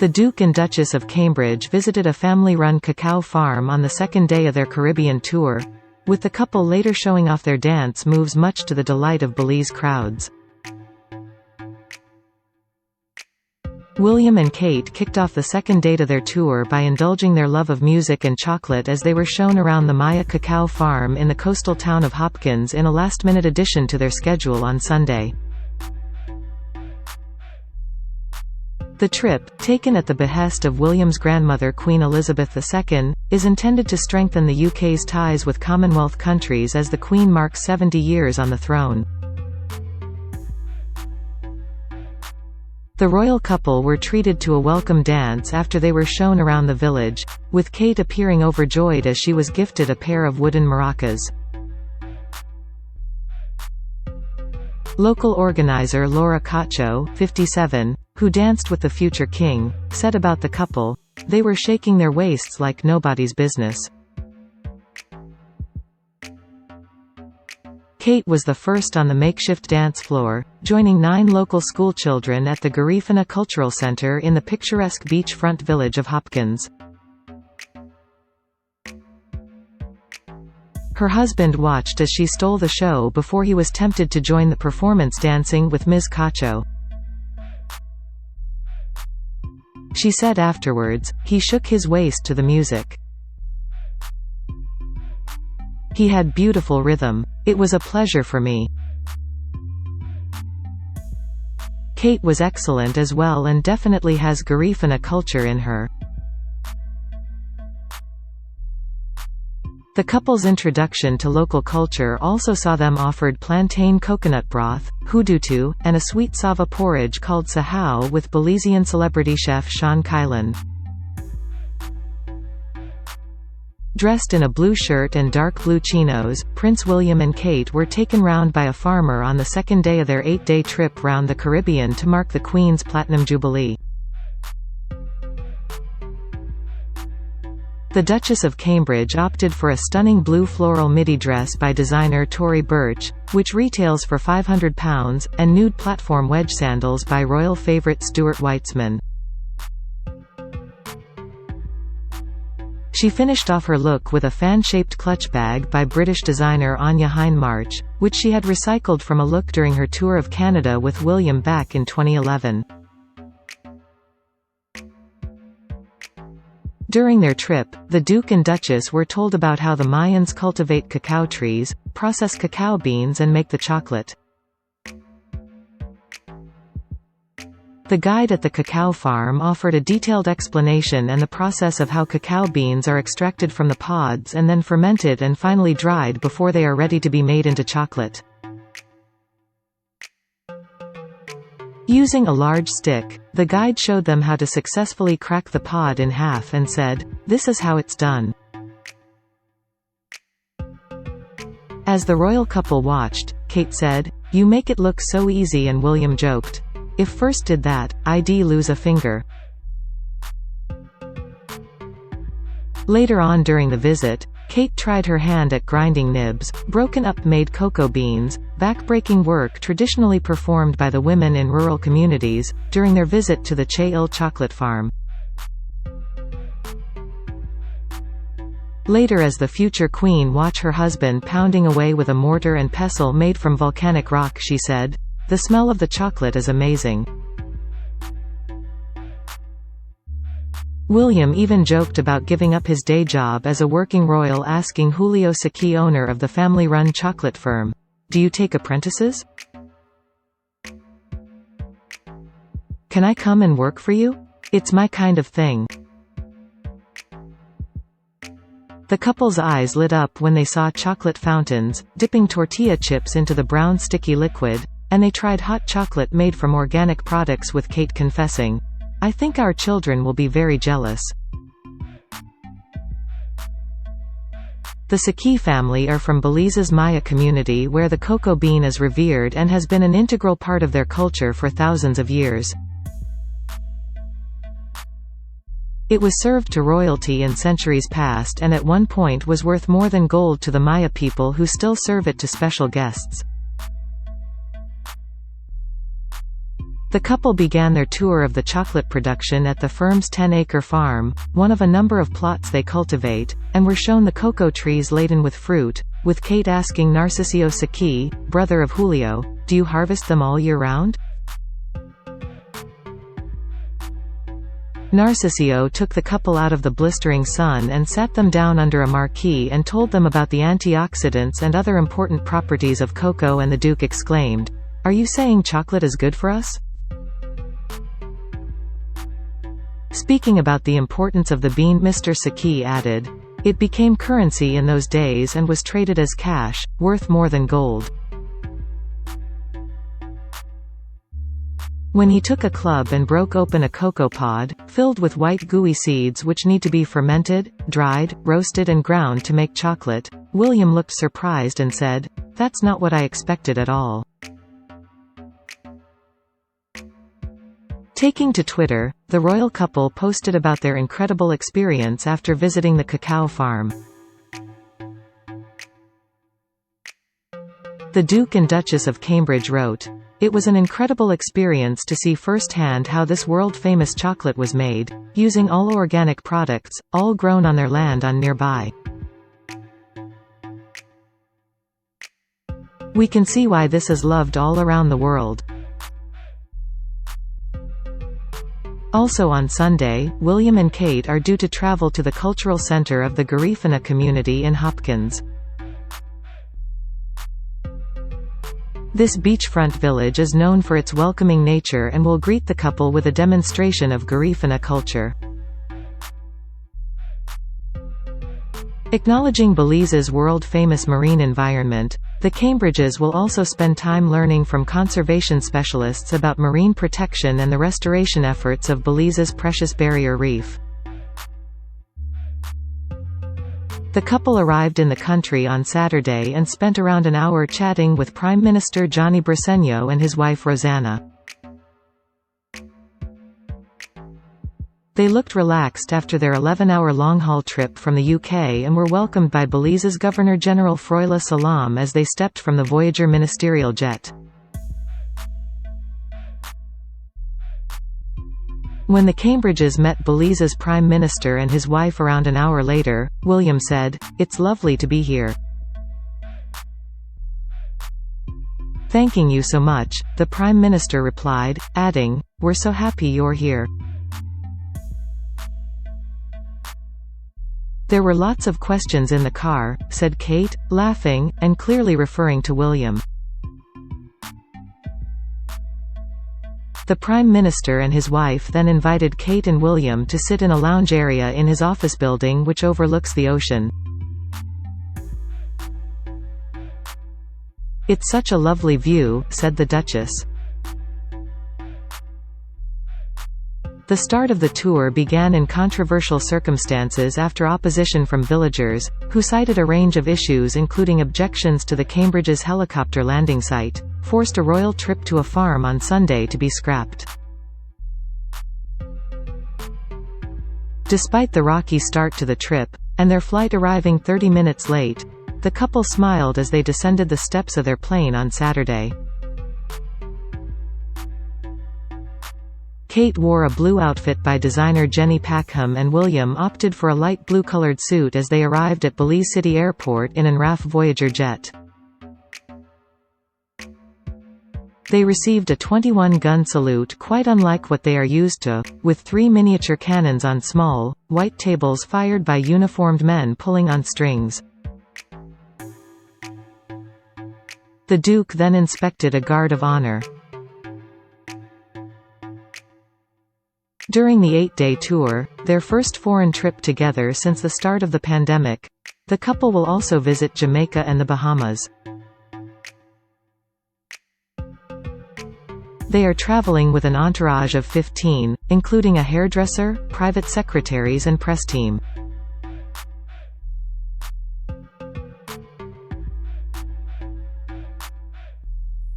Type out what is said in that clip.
The Duke and Duchess of Cambridge visited a family-run cacao farm on the second day of their Caribbean tour, with the couple later showing off their dance moves much to the delight of Belize crowds. William and Kate kicked off the second date of their tour by indulging their love of music and chocolate as they were shown around the Maya cacao farm in the coastal town of Hopkins in a last-minute addition to their schedule on Sunday. The trip, taken at the behest of William's grandmother Queen Elizabeth II, is intended to strengthen the UK's ties with Commonwealth countries as the Queen marks 70 years on the throne. The royal couple were treated to a welcome dance after they were shown around the village, with Kate appearing overjoyed as she was gifted a pair of wooden maracas. Local organizer Laura Cacho, 57, who danced with the future king, said about the couple, "They were shaking their waists like nobody's business." Kate was the first on the makeshift dance floor, joining 9 local schoolchildren at the Garifuna Cultural Centre in the picturesque beachfront village of Hopkins. Her husband watched as she stole the show before he was tempted to join the performance dancing with Ms. Cacho. She said afterwards, "He shook his waist to the music. He had beautiful rhythm. It was a pleasure for me." Kate was excellent as well and definitely has Garifuna culture in her. The couple's introduction to local culture also saw them offered plantain coconut broth, hudutu, and a sweet sava porridge called sahau with Belizean celebrity chef Sean Kylan. Dressed in a blue shirt and dark blue chinos, Prince William and Kate were taken round by a farmer on the second day of their 8-day trip round the Caribbean to mark the Queen's Platinum Jubilee. The Duchess of Cambridge opted for a stunning blue floral midi dress by designer Tory Burch, which retails for £500, and nude platform wedge sandals by royal favourite Stuart Weitzman. She finished off her look with a fan-shaped clutch bag by British designer Anya Hindmarch, which she had recycled from a look during her tour of Canada with William back in 2011. During their trip, the Duke and Duchess were told about how the Mayans cultivate cacao trees, process cacao beans and make the chocolate. The guide at the cacao farm offered a detailed explanation and the process of how cacao beans are extracted from the pods and then fermented and finally dried before they are ready to be made into chocolate. Using a large stick, the guide showed them how to successfully crack the pod in half and said, "This is how it's done." As the royal couple watched, Kate said, "You make it look so easy," and William joked, "If first did that, I'd lose a finger." Later on during the visit, Kate tried her hand at grinding nibs, broken-up made cocoa beans, back-breaking work traditionally performed by the women in rural communities, during their visit to the Che-Il chocolate farm. Later, as the future queen watched her husband pounding away with a mortar and pestle made from volcanic rock, she said, "The smell of the chocolate is amazing." William even joked about giving up his day job as a working royal, asking Julio Saki, owner of the family-run chocolate firm, "Do you take apprentices? Can I come and work for you? It's my kind of thing." The couple's eyes lit up when they saw chocolate fountains, dipping tortilla chips into the brown sticky liquid, and they tried hot chocolate made from organic products, with Kate confessing, "I think our children will be very jealous." The Saki family are from Belize's Maya community, where the cocoa bean is revered and has been an integral part of their culture for thousands of years. It was served to royalty in centuries past and at one point was worth more than gold to the Maya people, who still serve it to special guests. The couple began their tour of the chocolate production at the firm's 10-acre farm, one of a number of plots they cultivate, and were shown the cocoa trees laden with fruit, with Kate asking Narcisio Saki, brother of Julio, "Do you harvest them all year round?" Narcisio took the couple out of the blistering sun and sat them down under a marquee and told them about the antioxidants and other important properties of cocoa, and the Duke exclaimed, "Are you saying chocolate is good for us?" Speaking about the importance of the bean, Mr. Saki added, "It became currency in those days and was traded as cash, worth more than gold." When he took a club and broke open a cocoa pod, filled with white gooey seeds which need to be fermented, dried, roasted and ground to make chocolate, William looked surprised and said, "That's not what I expected at all." Taking to Twitter, the royal couple posted about their incredible experience after visiting the cacao farm. The Duke and Duchess of Cambridge wrote, "It was an incredible experience to see firsthand how this world-famous chocolate was made, using all organic products, all grown on their land on nearby. We can see why this is loved all around the world." Also on Sunday, William and Kate are due to travel to the cultural center of the Garifuna community in Hopkins. This beachfront village is known for its welcoming nature and will greet the couple with a demonstration of Garifuna culture. Acknowledging Belize's world-famous marine environment, the Cambridges will also spend time learning from conservation specialists about marine protection and the restoration efforts of Belize's precious barrier reef. The couple arrived in the country on Saturday and spent around an hour chatting with Prime Minister Johnny Briceño and his wife Rosanna. They looked relaxed after their 11-hour long-haul trip from the UK and were welcomed by Belize's Governor-General Froila Salam as they stepped from the Voyager ministerial jet. When the Cambridges met Belize's Prime Minister and his wife around an hour later, William said, "It's lovely to be here. Thanking you so much," the Prime Minister replied, adding, "We're so happy you're here." "There were lots of questions in the car," said Kate, laughing, and clearly referring to William. The Prime Minister and his wife then invited Kate and William to sit in a lounge area in his office building which overlooks the ocean. "It's such a lovely view," said the Duchess. The start of the tour began in controversial circumstances after opposition from villagers, who cited a range of issues including objections to the Cambridge's helicopter landing site, forced a royal trip to a farm on Sunday to be scrapped. Despite the rocky start to the trip, and their flight arriving 30 minutes late, the couple smiled as they descended the steps of their plane on Saturday. Kate wore a blue outfit by designer Jenny Packham and William opted for a light blue-colored suit as they arrived at Belize City Airport in an RAF Voyager jet. They received a 21-gun salute quite unlike what they are used to, with 3 miniature cannons on small, white tables fired by uniformed men pulling on strings. The Duke then inspected a guard of honor. During the 8-day tour, their first foreign trip together since the start of the pandemic, the couple will also visit Jamaica and the Bahamas. They are traveling with an entourage of 15, including a hairdresser, private secretaries and press team.